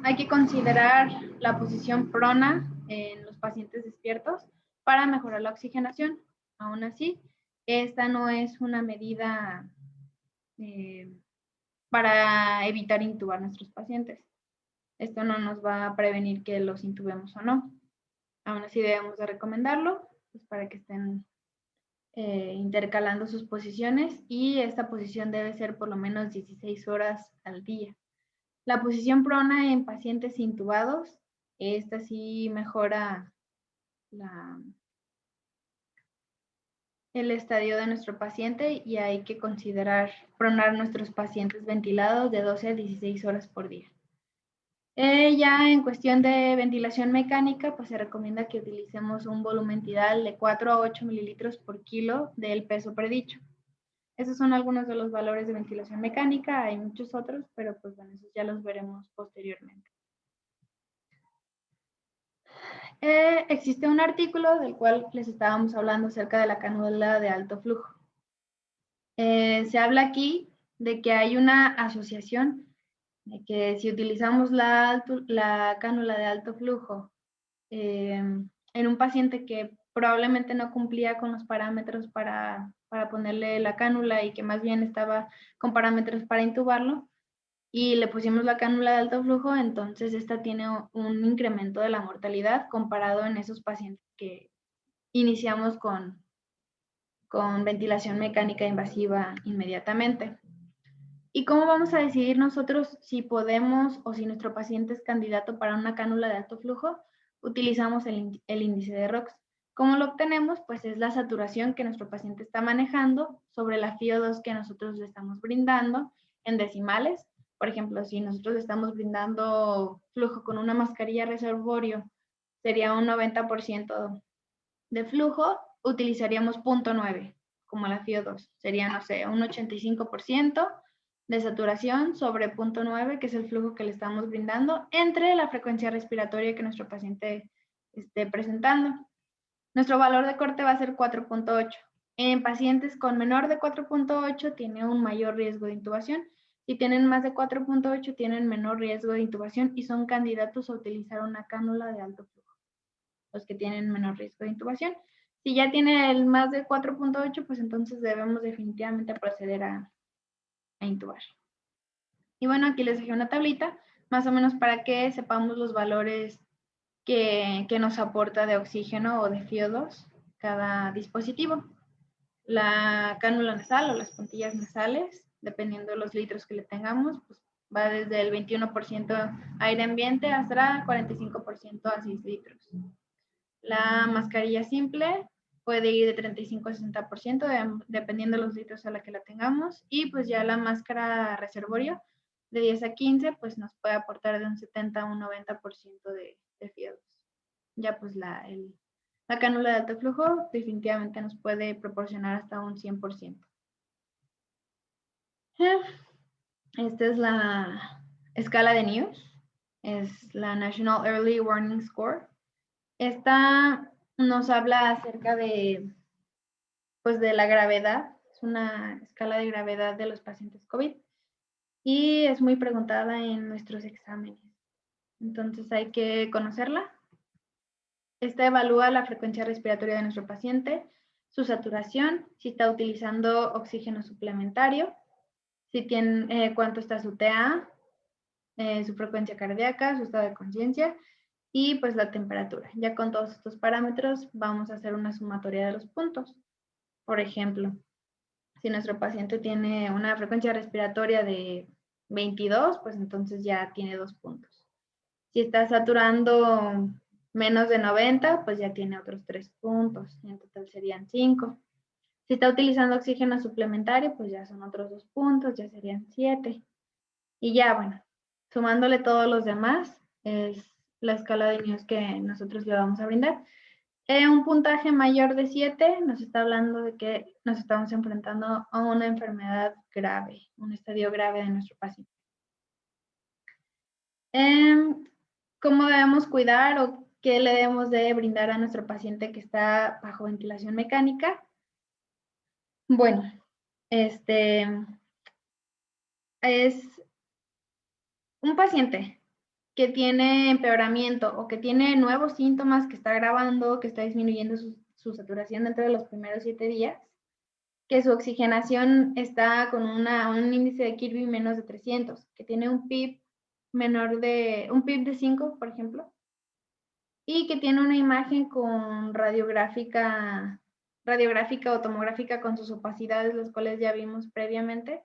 Hay que considerar la posición prona en los pacientes despiertos para mejorar la oxigenación. Aún así, esta no es una medida para evitar intubar a nuestros pacientes. Esto no nos va a prevenir que los intubemos o no. Aún así debemos de recomendarlo pues, para que estén intercalando sus posiciones, y esta posición debe ser por lo menos 16 horas al día. La posición prona en pacientes intubados, esta sí mejora el estadio de nuestro paciente, y hay que considerar pronar nuestros pacientes ventilados de 12 a 16 horas por día. Ya en cuestión de ventilación mecánica, pues se recomienda que utilicemos un volumen tidal de 4 a 8 mililitros por kilo del peso predicho. Esos son algunos de los valores de ventilación mecánica, hay muchos otros, pero pues bueno, esos ya los veremos posteriormente. Existe un artículo del cual les estábamos hablando acerca de la cánula de alto flujo. Se habla aquí de que hay una asociación de que si utilizamos la cánula de alto flujo en un paciente que probablemente no cumplía con los parámetros para ponerle la cánula y que más bien estaba con parámetros para intubarlo, y le pusimos la cánula de alto flujo, entonces esta tiene un incremento de la mortalidad comparado en esos pacientes que iniciamos con ventilación mecánica invasiva inmediatamente. ¿Y cómo vamos a decidir nosotros si podemos o si nuestro paciente es candidato para una cánula de alto flujo? Utilizamos el índice de ROX. ¿Cómo lo obtenemos? Pues es la saturación que nuestro paciente está manejando sobre la FiO2 que nosotros le estamos brindando en decimales. Por ejemplo, si nosotros le estamos brindando flujo con una mascarilla reservorio, sería un 90% de flujo, utilizaríamos 0.9 como la FiO2. Sería, no sé, un 85% de saturación sobre 0.9, que es el flujo que le estamos brindando, entre la frecuencia respiratoria que nuestro paciente esté presentando. Nuestro valor de corte va a ser 4.8. En pacientes con menor de 4.8 tiene un mayor riesgo de intubación. Si tienen más de 4.8 tienen menor riesgo de intubación y son candidatos a utilizar una cánula de alto flujo, los que tienen menor riesgo de intubación. Si ya tiene el más de 4.8, pues entonces debemos definitivamente proceder a intubar. Y bueno, aquí les dejé una tablita, más o menos para que sepamos los valores que nos aporta de oxígeno o de FiO2 cada dispositivo. La cánula nasal o las puntillas nasales, dependiendo de los litros que le tengamos, pues va desde el 21% aire ambiente hasta 45% a 6 litros. La mascarilla simple puede ir de 35 a 60%, dependiendo de los litros a la que la tengamos. Y pues ya la máscara reservorio, de 10 a 15, pues nos puede aportar de un 70 a un 90% de FiO2. Ya pues la cánula de alto flujo definitivamente nos puede proporcionar hasta un 100%. Esta es la escala de NEWS, es la National Early Warning Score. Esta nos habla acerca de, pues, de la gravedad, es una escala de gravedad de los pacientes COVID y es muy preguntada en nuestros exámenes. Entonces hay que conocerla. Esta evalúa la frecuencia respiratoria de nuestro paciente, su saturación, si está utilizando oxígeno suplementario, si tiene, cuánto está su TA, su frecuencia cardíaca, su estado de conciencia y pues la temperatura. Ya con todos estos parámetros vamos a hacer una sumatoria de los puntos. Por ejemplo, si nuestro paciente tiene una frecuencia respiratoria de 22, pues entonces ya tiene 2 puntos. Si está saturando menos de 90, pues ya tiene otros 3 puntos. Y en total serían 5. Si está utilizando oxígeno suplementario, pues ya son otros 2 puntos, ya serían 7. Y ya, bueno, sumándole todos los demás, es la escala de NEWS que nosotros le vamos a brindar. Un puntaje mayor de 7 nos está hablando de que nos estamos enfrentando a una enfermedad grave, un estadio grave de nuestro paciente. ¿Cómo debemos cuidar o qué le debemos de brindar a nuestro paciente que está bajo ventilación mecánica? Bueno, es un paciente que tiene empeoramiento o que tiene nuevos síntomas, que está agravando, que está disminuyendo su saturación dentro de los primeros 7 días, que su oxigenación está con un índice de Kirby menos de 300, que tiene un PIB menor de un PIB de 5, por ejemplo, y que tiene una imagen con radiográfica o tomográfica con sus opacidades, las cuales ya vimos previamente.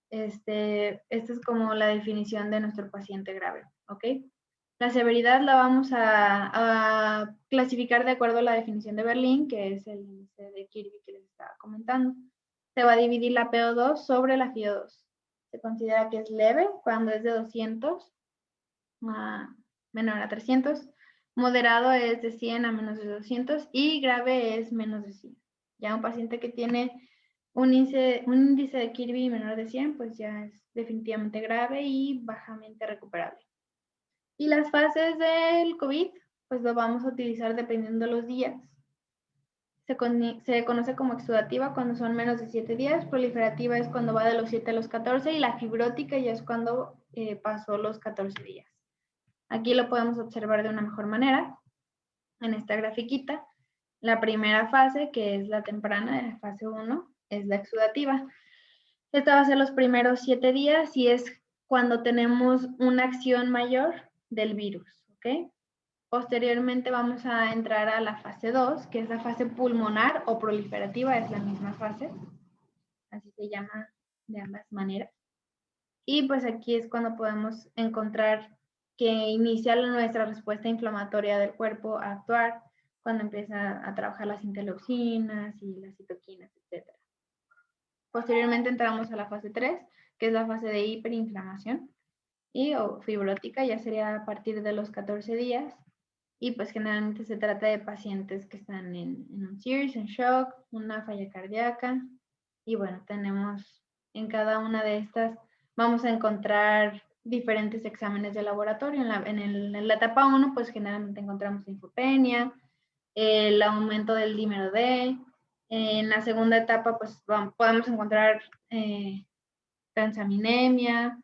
Esta es como la definición de nuestro paciente grave, ¿ok? La severidad la vamos a clasificar de acuerdo a la definición de Berlín, que es el índice de Kirby que les estaba comentando. Se va a dividir la PO2 sobre la FiO2. Se considera que es leve cuando es de 200 menor a 300. Moderado es de 100 a menos de 200 y grave es menos de 100. Ya un paciente que tiene un índice de Kirby menor de 100, pues ya es definitivamente grave y bajamente recuperable. Y las fases del COVID, pues lo vamos a utilizar dependiendo de los días. Se conoce como exudativa cuando son menos de 7 días, proliferativa es cuando va de los 7 a los 14 y la fibrótica ya es cuando pasó los 14 días. Aquí lo podemos observar de una mejor manera en esta grafiquita. La primera fase, que es la temprana, la fase 1, es la exudativa. Esta va a ser los primeros 7 días y es cuando tenemos una acción mayor del virus, ¿ok? Posteriormente vamos a entrar a la fase 2, que es la fase pulmonar o proliferativa, es la misma fase, así se llama de ambas maneras. Y pues aquí es cuando podemos encontrar que inicia nuestra respuesta inflamatoria del cuerpo a actuar, cuando empieza a trabajar las interleucinas y las citoquinas, etc. Posteriormente entramos a la fase 3, que es la fase de hiperinflamación o fibrótica, ya sería a partir de los 14 días. Y pues generalmente se trata de pacientes que están en un SIRS, en shock, una falla cardíaca. Y bueno, tenemos en cada una de estas, vamos a encontrar diferentes exámenes de laboratorio. En la etapa 1, pues generalmente encontramos linfopenia, el aumento del dímero D. En la segunda etapa, pues podemos encontrar transaminemia,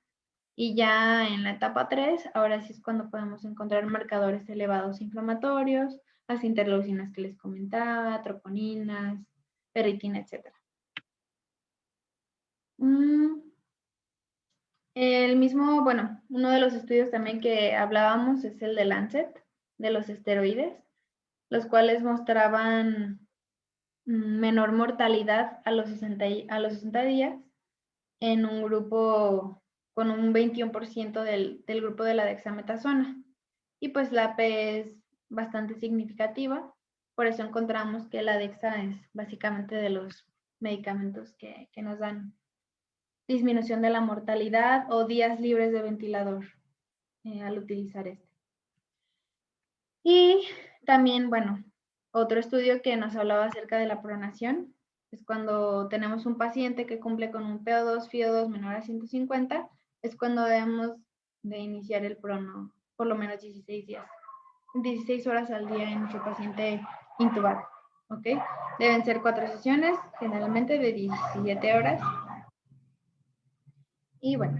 y ya en la etapa 3, ahora sí es cuando podemos encontrar marcadores elevados inflamatorios, las interleucinas que les comentaba, troponinas, ferritina, etc. El mismo, bueno, uno de los estudios también que hablábamos es el de Lancet, de los esteroides, los cuales mostraban menor mortalidad a los 60 días en un grupo con un 21% del grupo de la dexametasona. Y pues la P es bastante significativa, por eso encontramos que la dexa es básicamente de los medicamentos que nos dan disminución de la mortalidad o días libres de ventilador al utilizar este. Y también, bueno, otro estudio que nos hablaba acerca de la pronación es cuando tenemos un paciente que cumple con un PO2, FiO2 menor a 150, es cuando debemos de iniciar el prono por lo menos 16 horas al día en nuestro paciente intubado, ¿ok? Deben ser 4 sesiones, generalmente de 17 horas. Y bueno,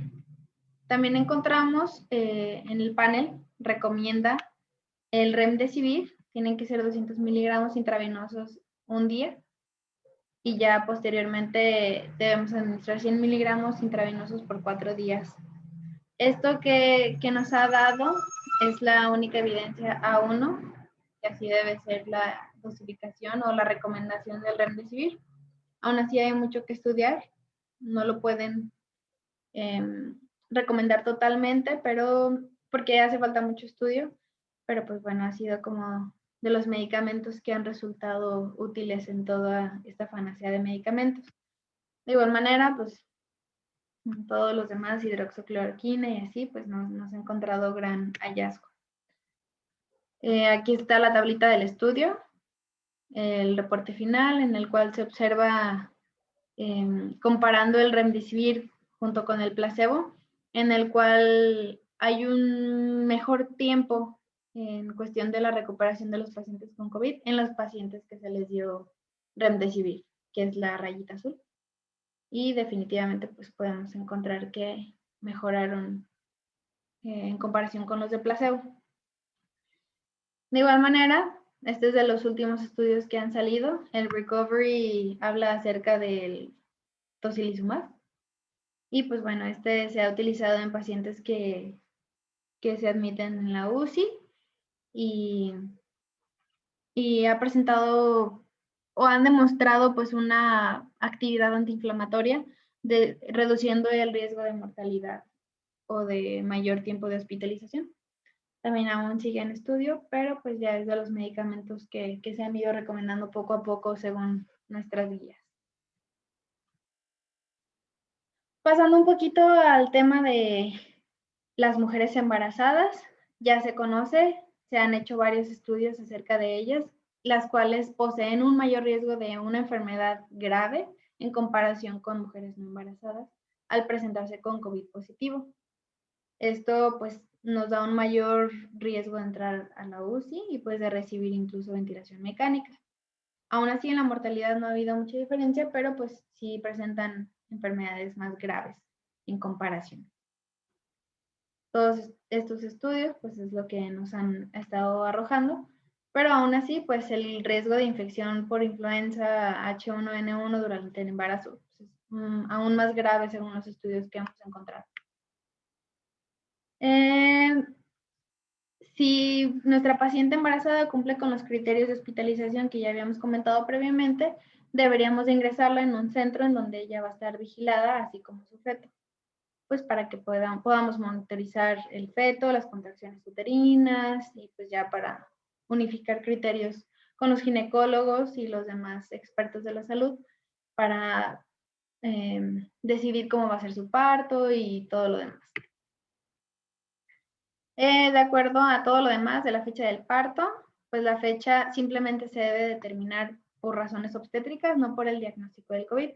también encontramos en el panel, recomienda el remdesivir, tienen que ser 200 miligramos intravenosos un día y ya posteriormente debemos administrar 100 miligramos intravenosos por 4 días. Esto que nos ha dado es la única evidencia A1, que así debe ser la dosificación o la recomendación del remdesivir. Aún así hay mucho que estudiar, no lo pueden recomendar totalmente, pero porque hace falta mucho estudio, pero pues bueno, ha sido como de los medicamentos que han resultado útiles en toda esta panacea de medicamentos. De igual manera, pues todos los demás, hidroxicloroquina y así, pues nos ha encontrado gran hallazgo. Aquí está la tablita del estudio, el reporte final en el cual se observa comparando el remdesivir junto con el placebo, en el cual hay un mejor tiempo en cuestión de la recuperación de los pacientes con COVID en los pacientes que se les dio remdesivir, que es la rayita azul. Y definitivamente pues podemos encontrar que mejoraron en comparación con los de placebo. De igual manera, este es de los últimos estudios que han salido. El Recovery habla acerca del tocilizumab. Y pues bueno, este se ha utilizado en pacientes que que se admiten en la UCI y ha presentado o han demostrado pues una actividad antiinflamatoria reduciendo el riesgo de mortalidad o de mayor tiempo de hospitalización. También aún sigue en estudio, pero pues ya es de los medicamentos que se han ido recomendando poco a poco según nuestras guías. Pasando un poquito al tema de las mujeres embarazadas, ya se conoce, se han hecho varios estudios acerca de ellas, las cuales poseen un mayor riesgo de una enfermedad grave en comparación con mujeres no embarazadas al presentarse con COVID positivo. Esto pues nos da un mayor riesgo de entrar a la UCI y pues de recibir incluso ventilación mecánica. Aún así en la mortalidad no ha habido mucha diferencia, pero pues sí presentan enfermedades más graves en comparación. Todos estos estudios pues es lo que nos han estado arrojando, pero aún así pues el riesgo de infección por influenza H1N1 durante el embarazo pues, es aún más grave según los estudios que hemos encontrado. Si nuestra paciente embarazada cumple con los criterios de hospitalización que ya habíamos comentado previamente, deberíamos de ingresarla en un centro en donde ella va a estar vigilada, así como su feto, pues para que podamos monitorizar el feto, las contracciones uterinas y pues ya para unificar criterios con los ginecólogos y los demás expertos de la salud para decidir cómo va a ser su parto y todo lo demás. De acuerdo a todo lo demás de la fecha del parto, pues la fecha simplemente se debe determinar por razones obstétricas, no por el diagnóstico del COVID.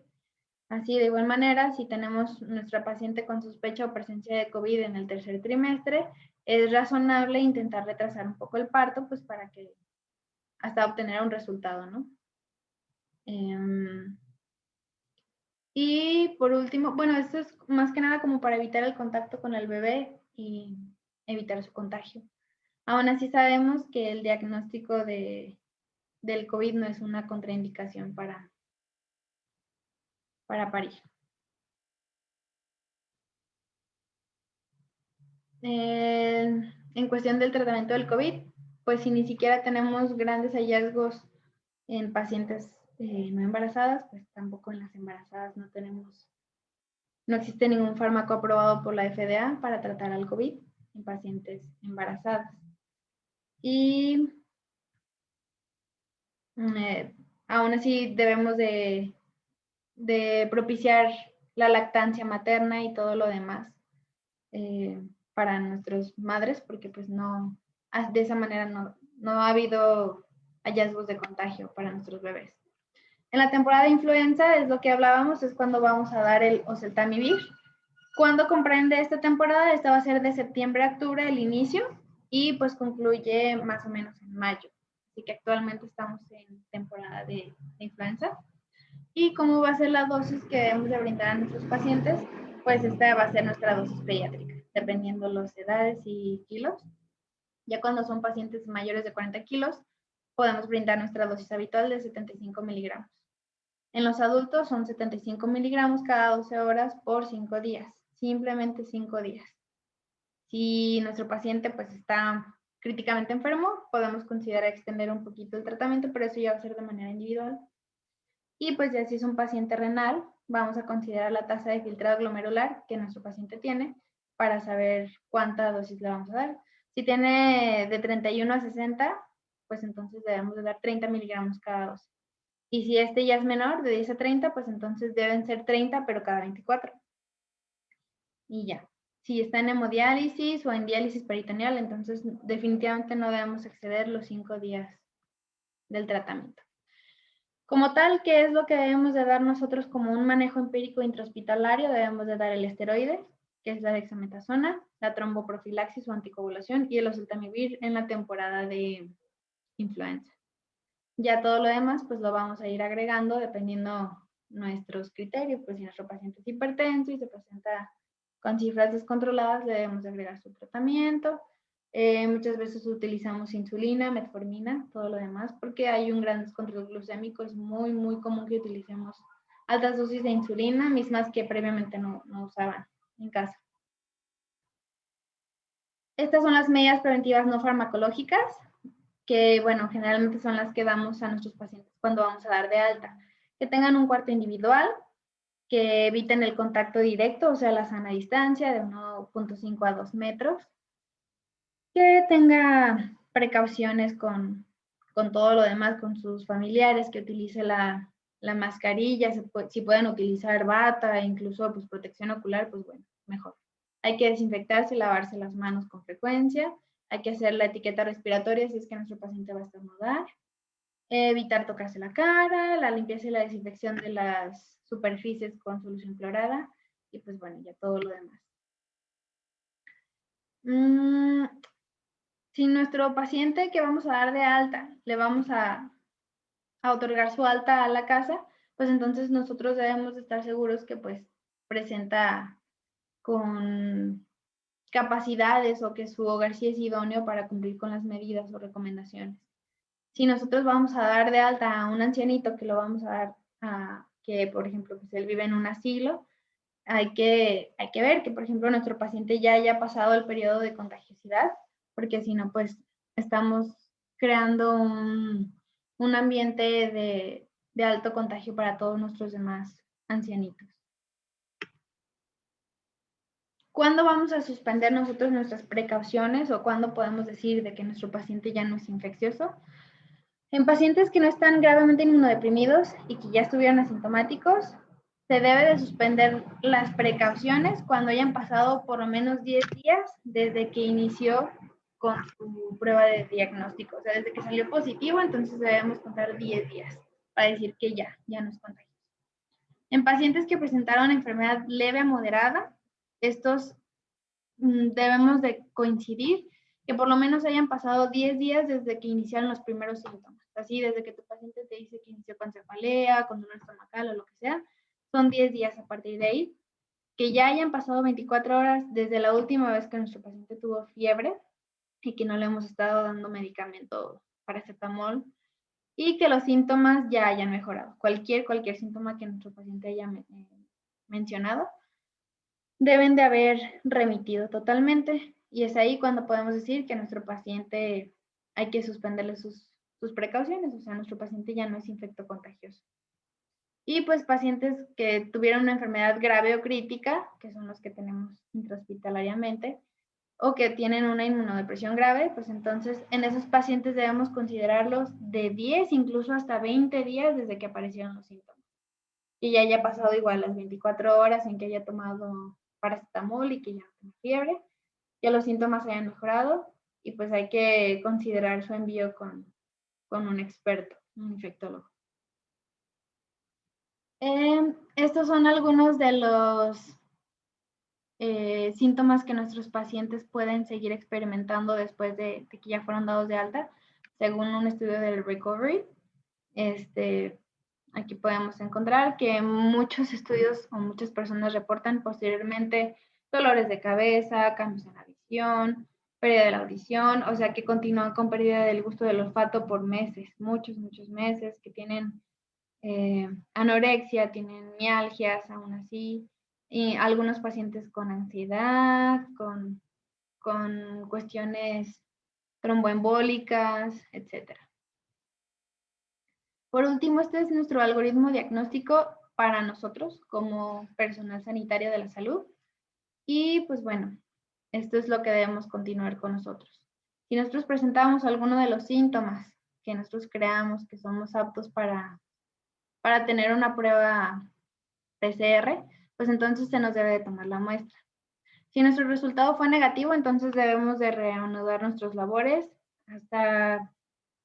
Así, de igual manera, si tenemos nuestra paciente con sospecha o presencia de COVID en el tercer trimestre, es razonable intentar retrasar un poco el parto, pues para que hasta obtener un resultado, ¿no? Y por último, bueno, esto es más que nada como para evitar el contacto con el bebé y evitar su contagio. Aún así sabemos que el diagnóstico del COVID no es una contraindicación para parir. En cuestión del tratamiento del COVID, pues si ni siquiera tenemos grandes hallazgos en pacientes no embarazadas, pues tampoco en las embarazadas no existe ningún fármaco aprobado por la FDA para tratar al COVID en pacientes embarazadas. Y aún así debemos de propiciar la lactancia materna y todo lo demás para nuestras madres, porque pues no, de esa manera no ha habido hallazgos de contagio para nuestros bebés. En la temporada de influenza, es lo que hablábamos, es cuando vamos a dar el oseltamivir. ¿Cuándo comprende esta temporada? Esta va a ser de septiembre a octubre el inicio y pues concluye más o menos en mayo. Así que actualmente estamos en temporada de influenza. ¿Y cómo va a ser la dosis que debemos de brindar a nuestros pacientes? Pues esta va a ser nuestra dosis pediátrica, dependiendo las edades y kilos. Ya cuando son pacientes mayores de 40 kilos, podemos brindar nuestra dosis habitual de 75 miligramos. En los adultos son 75 miligramos cada 12 horas por 5 días, simplemente 5 días. Si nuestro paciente pues está críticamente enfermo, podemos considerar extender un poquito el tratamiento, pero eso ya va a ser de manera individual. Y pues ya si es un paciente renal, vamos a considerar la tasa de filtrado glomerular que nuestro paciente tiene para saber cuánta dosis le vamos a dar. Si tiene de 31 a 60, pues entonces debemos de dar 30 miligramos cada dosis. Y si este ya es menor, de 10 a 30, pues entonces deben ser 30, pero cada 24. Y ya. Si está en hemodiálisis o en diálisis peritoneal, entonces definitivamente no debemos exceder los 5 días del tratamiento. Como tal, ¿qué es lo que debemos de dar nosotros como un manejo empírico intrahospitalario? Debemos de dar el esteroide, que es la dexametasona, la tromboprofilaxis o anticoagulación y el oseltamivir en la temporada de influenza. Ya todo lo demás, pues lo vamos a ir agregando dependiendo nuestros criterios. Pues si nuestro paciente es hipertenso y se presenta con cifras descontroladas, le debemos de agregar su tratamiento. Muchas veces utilizamos insulina, metformina, todo lo demás, porque hay un gran descontrol glucémico. Es muy, muy común que utilicemos altas dosis de insulina, mismas que previamente no usaban en casa. Estas son las medidas preventivas no farmacológicas, que, bueno, generalmente son las que damos a nuestros pacientes cuando vamos a dar de alta. Que tengan un cuarto individual, que eviten el contacto directo, o sea, la sana distancia de 1.5 a 2 metros, que tenga precauciones con todo lo demás, con sus familiares, que utilice la mascarilla, si pueden utilizar bata, incluso pues protección ocular, pues bueno, mejor. Hay que desinfectarse y lavarse las manos con frecuencia, hay que hacer la etiqueta respiratoria si es que nuestro paciente va a estornudar, evitar tocarse la cara, la limpieza y la desinfección de las superficies con solución clorada, y pues bueno, ya todo lo demás. Si nuestro paciente que vamos a dar de alta, le vamos a otorgar su alta a la casa, pues entonces nosotros debemos de estar seguros que pues presenta con capacidades o que su hogar sí es idóneo para cumplir con las medidas o recomendaciones. Si nosotros vamos a dar de alta a un ancianito que lo vamos a dar a que, por ejemplo, pues él vive en un asilo, hay que ver que, por ejemplo, nuestro paciente ya haya pasado el periodo de contagiosidad, porque si no, pues estamos creando un ambiente de alto contagio para todos nuestros demás ancianitos. ¿Cuándo vamos a suspender nosotros nuestras precauciones o cuándo podemos decir de que nuestro paciente ya no es infeccioso? En pacientes que no están gravemente inmunodeprimidos y que ya estuvieron asintomáticos, se debe de suspender las precauciones cuando hayan pasado por lo menos 10 días desde que inició con su prueba de diagnóstico. O sea, desde que salió positivo, entonces debemos contar 10 días para decir que ya no es contagioso. En pacientes que presentaron enfermedad leve a moderada, estos debemos de coincidir que por lo menos hayan pasado 10 días desde que iniciaron los primeros síntomas. Así, desde que tu paciente te dice que inició con cefalea, con dolor estomacal o lo que sea, son 10 días a partir de ahí. Que ya hayan pasado 24 horas desde la última vez que nuestro paciente tuvo fiebre y que no le hemos estado dando medicamento paracetamol y que los síntomas ya hayan mejorado. Cualquier síntoma que nuestro paciente haya mencionado, deben de haber remitido totalmente y es ahí cuando podemos decir que nuestro paciente hay que suspenderle sus precauciones, o sea, nuestro paciente ya no es infectocontagioso. Y pues pacientes que tuvieron una enfermedad grave o crítica, que son los que tenemos intrahospitalariamente, o que tienen una inmunodepresión grave, pues entonces en esos pacientes debemos considerarlos de 10, incluso hasta 20 días desde que aparecieron los síntomas. Y ya haya pasado igual las 24 horas en que haya tomado paracetamol y que ya no tenga fiebre, ya los síntomas hayan mejorado y pues hay que considerar su envío con un experto, un infectólogo. Estos son algunos de los síntomas que nuestros pacientes pueden seguir experimentando después de que ya fueron dados de alta, según un estudio del Recovery. Aquí podemos encontrar que muchos estudios o muchas personas reportan posteriormente dolores de cabeza, cambios en la visión, pérdida de la audición, o sea que continúan con pérdida del gusto del olfato por meses, muchos meses, que tienen anorexia, tienen mialgias aún así, y algunos pacientes con ansiedad, con cuestiones tromboembólicas, etc. Por último, este es nuestro algoritmo diagnóstico para nosotros como personal sanitario de la salud. Y pues bueno, esto es lo que debemos continuar con nosotros. Si nosotros presentamos alguno de los síntomas que nosotros creamos que somos aptos para tener una prueba PCR, pues entonces se nos debe de tomar la muestra. Si nuestro resultado fue negativo, entonces debemos de reanudar nuestros labores hasta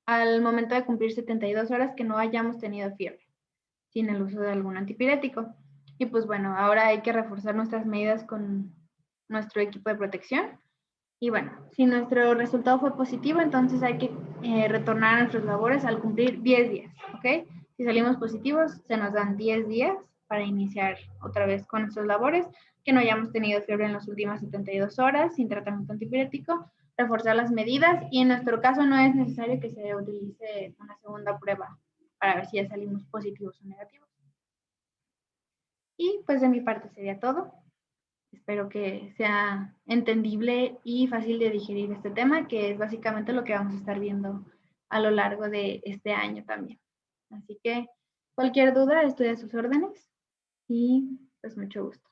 al momento de cumplir 72 horas que no hayamos tenido fiebre, sin el uso de algún antipirético. Y pues bueno, ahora hay que reforzar nuestras medidas con nuestro equipo de protección. Y bueno, si nuestro resultado fue positivo, entonces hay que retornar a nuestras labores al cumplir 10 días, ¿ok? Si salimos positivos, se nos dan 10 días para iniciar otra vez con nuestras labores, que no hayamos tenido fiebre en las últimas 72 horas, sin tratamiento antipirético, reforzar las medidas y en nuestro caso no es necesario que se utilice una segunda prueba para ver si ya salimos positivos o negativos. Y pues de mi parte sería todo. Espero que sea entendible y fácil de digerir este tema, que es básicamente lo que vamos a estar viendo a lo largo de este año también. Así que cualquier duda, estoy a sus órdenes y pues mucho gusto.